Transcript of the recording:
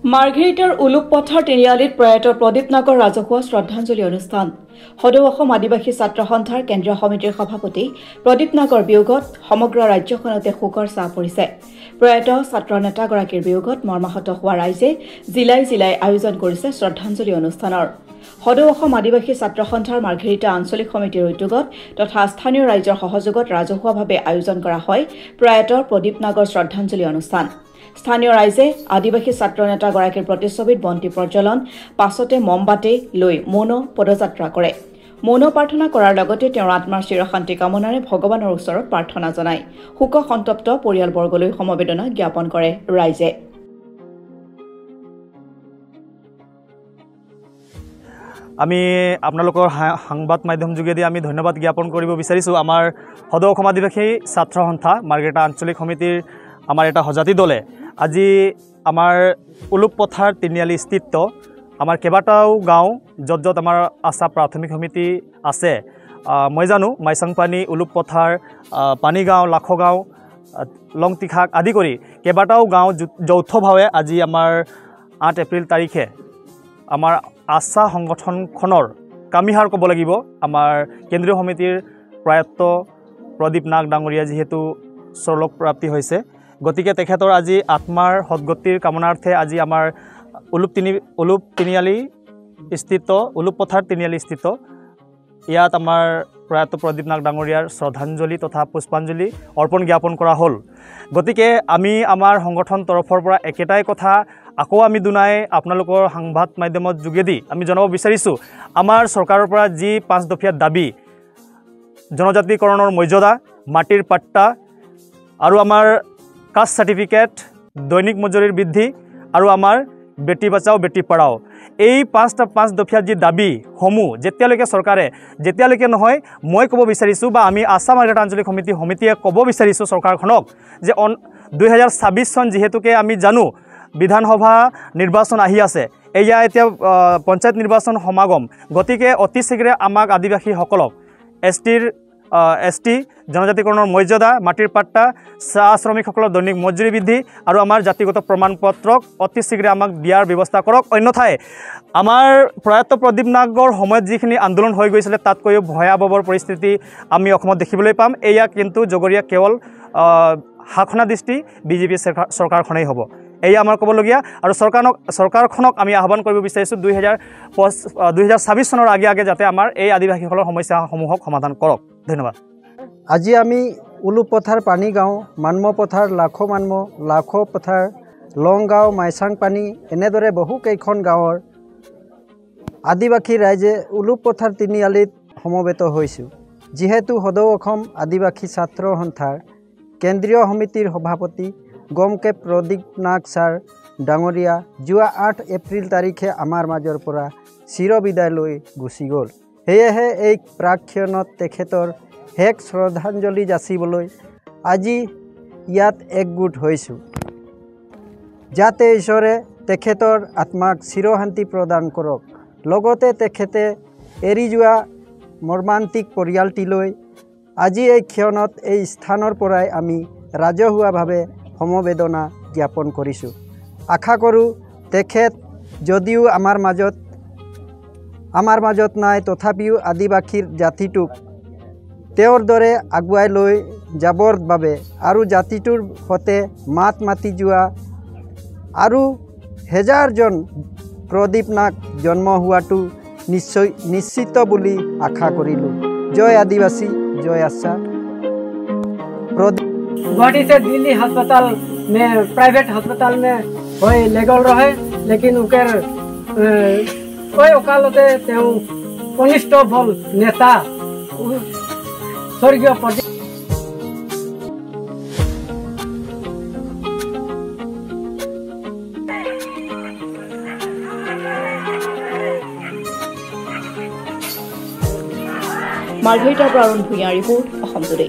মাৰ্ঘেৰিটাৰ উলুকপথাৰ তিনিআলিত প্ৰয়াত প্ৰদীপ নাগৰ ৰাজহুৱা শ্ৰদ্ধাঞ্জলি অনুষ্ঠান। সদৌ অসম আদিবাসী ছাত্ৰ সন্থাৰ কেন্দ্ৰীয় সমিতিৰ সভাপতি প্ৰদীপ নাগৰ বিয়োগত সমগ্ৰ ৰাজ্যখনতে শোকৰ ছাঁ পৰিছে। প্ৰয়াত ছাত্ৰ নেতাগৰাকীৰ বিয়োগত মৰ্মাহত হোৱা ৰাইজে জিলাই জিলাই আয়োজন কৰিছে শ্ৰদ্ধাঞ্জলি অনুষ্ঠানৰ। সদৌ অসম আদিবাসী ছাত্ৰ সন্থাৰ মাৰ্ঘেৰিটা আঞ্চলিক সমিতিৰ উদ্যোগত তথা স্থানীয় ৰাইজৰ সহযোগত ৰাজহুৱাভাৱে আয়োজন কৰা হয় প্ৰয়াত প্ৰদীপ নাগৰ শ্ৰদ্ধাঞ্জলি অনুষ্ঠান। স্থানীয় ৰাইজে আদিবাসী ছাত্ৰ নেতাগৰাকীৰ প্ৰতিচ্ছবিত বন্তি প্ৰজ্বলন, পাছতে মমবাতি লৈ মৌন পদযাত্ৰা কৰে। মৌন প্ৰাৰ্থনা কৰাৰ লগতে তেওঁৰ আত্মাৰ চিৰশান্তি কামনাৰে ভগৱানৰ ওচৰত প্ৰাৰ্থনা জনায়। শোক সন্তপ্ত পৰিয়ালবৰ্গলৈ সমবেদনা জ্ঞাপন কৰে ৰাইজে। আমি আপোনালোকৰ সংবাদ মাধ্যম যোগেদি আমি ধন্যবাদ জ্ঞাপন কৰিব বিচাৰিছোঁ। আমাৰ সদৌ অসম আদিবাসী ছাত্ৰ সন্থা মাৰ্ঘেৰিটা আঞ্চলিক সমিতিৰ আমাৰ এটা সজাতি দলে আজি আমাৰ উলুকপথাৰ তিনিআলি স্থিত আমাৰ কেইবাটাও গাঁও য'ত য'ত আমাৰ আশা প্ৰাথমিক সমিতি আছে, মই জানো মাইচাংপানী, উলুকপথাৰ, পানীগাঁও, লাখগাঁও, লংটিখাক আদি কৰি কেইবাটাও গাঁও যৌথভাৱে আজি আমাৰ 8 এপ্ৰিল তাৰিখে আমাৰ আশা সংগঠনখনৰ কামিহাৰ ক'ব লাগিব আমাৰ কেন্দ্ৰীয় সমিতিৰ প্ৰয়াত প্ৰদীপ নাগ ডাঙৰীয়া যিহেতু স্বৰ্লোক প্ৰাপ্তি হৈছে, গতিকে তেখেতৰ আজি আত্মাৰ সদগতিৰ কামনাৰ্থে আজি আমাৰ উলুকপথাৰ তিনিআলি স্থিত ইয়াত আমাৰ প্ৰয়াত প্ৰদীপ নাগ ডাঙৰীয়াৰ শ্ৰদ্ধাঞ্জলি তথা পুষ্পাঞ্জলি অৰ্পণ জ্ঞাপন কৰা হ'ল। গতিকে আমি আমাৰ সংগঠন তৰফৰ পৰা একেটাই কথা আকৌ আমি দুনাই আপোনালোকৰ সংবাদ মাধ্যমৰ যোগেদি আমি জনাব বিচাৰিছোঁ। আমাৰ চৰকাৰৰ পৰা যি 5 দফীয়া দাবী, জনজাতিকৰণৰ মৰ্যাদা, মাটিৰ পাট্টা আৰু আমাৰ কাষ্ট চাৰ্টিফিকেট, দৈনিক মজুৰিৰ বৃদ্ধি আৰু আমাৰ বেটি বচাও বেটি পঢ়াও, এই 5 দফীয়া যি দাবীসমূহ যেতিয়ালৈকে নহয় মই ক'ব বিচাৰিছোঁ বা আমি আছাম মাৰ্ঘেৰিটা আঞ্চলিক সমিতিয়ে ক'ব বিচাৰিছোঁ চৰকাৰখনক যে 2026 চন যিহেতুকে আমি জানো বিধানসভা নিৰ্বাচন আহি আছে, এয়া এতিয়া পঞ্চায়ত নিৰ্বাচন সমাগম, গতিকে অতি শীঘ্ৰে আমাক আদিবাসীসকলক এছ টি জনজাতিকৰণৰ মৰ্যাদা, মাটিৰ পাট্টা, চাহ শ্ৰমিকসকলৰ দৈনিক মজুৰি বৃদ্ধি আৰু আমাৰ জাতিগত প্ৰমাণ পত্ৰক অতি শীঘ্ৰে আমাক দিয়াৰ ব্যৱস্থা কৰক। অন্যথাই আমাৰ প্ৰয়াত প্ৰদীপ নাগৰ সময়ত যিখিনি আন্দোলন হৈ গৈছিলে তাতকৈও ভয়াৱহ পৰিস্থিতি আমি অসমত দেখিবলৈ পাম। এয়া কিন্তু জগৰীয়া কেৱল শাসনা দৃষ্টি বিজেপি চৰকাৰখনেই হ'ব, এয়া আমাৰ ক'বলগীয়া। আৰু চৰকাৰখনক আমি আহ্বান কৰিব বিচাৰিছোঁ 2026 চনৰ আগে যাতে আমাৰ এই আদিবাসীসকলৰ সমস্যাসমূহক সমাধান কৰক। ধন্যবাদ। আজি আমি উলুকপথাৰ, পানীগাঁও, মানমপথাৰ, লাখপথাৰ, লংগাঁও, মাইচাংপানী এনেদৰে বহুকেইখন গাঁৱৰ আদিবাসী ৰাইজে উলুকপথাৰ তিনিআলিত সমবেত হৈছোঁ। যিহেতু সদৌ অসম আদিবাসী ছাত্ৰ সন্থাৰ কেন্দ্ৰীয় সমিতিৰ সভাপতি গমকে প্ৰদীপ নাগ ছাৰ ডাঙৰীয়া যোৱা 8 এপ্ৰিল তাৰিখে আমাৰ মাজৰ পৰা চিৰবিদায় লৈ গুচি গ'ল। সেয়েহে এই প্ৰাক্ষণত তেখেতৰ শেষ শ্ৰদ্ধাঞ্জলি যাচিবলৈ আজি ইয়াত একগোট হৈছোঁ, যাতে ঈশ্বৰে তেখেতৰ আত্মাক চিৰশান্তি প্ৰদান কৰক। লগতে তেখেতে এৰি যোৱা মৰ্মান্তিক পৰিয়ালটিলৈ আজি এই ক্ষণত এই স্থানৰ পৰাই আমি ৰাজহুৱাভাৱে সমবেদনা জ্ঞাপন কৰিছোঁ। আশা কৰোঁ তেখেত যদিও আমাৰ মাজত নাই, তথাপিও আদিবাসীৰ জাতিটোক তেওঁৰ দৰে আগুৱাই লৈ যাবৰ বাবে আৰু জাতিটোৰ সৈতে মাত মাতি যোৱা আৰু হেজাৰজন প্ৰদীপ নাগ জন্ম হোৱাটো নিশ্চিত বুলি আশা কৰিলোঁ। জয় আদিবাসী, জয় আশা। गुवाहाटी से दिल्ली अस्पताल में, प्राइवेट अस्पताल में कोई लेगल रहे, लेकिन उनके कोई ओकालते कनिष्ठ भल नेता स्वर्गीय प्रदीप মাৰ্ঘেৰিটাৰ পৰা অৰুণ ভূঞা ৰিপোৰ্ট, অসম টুডে।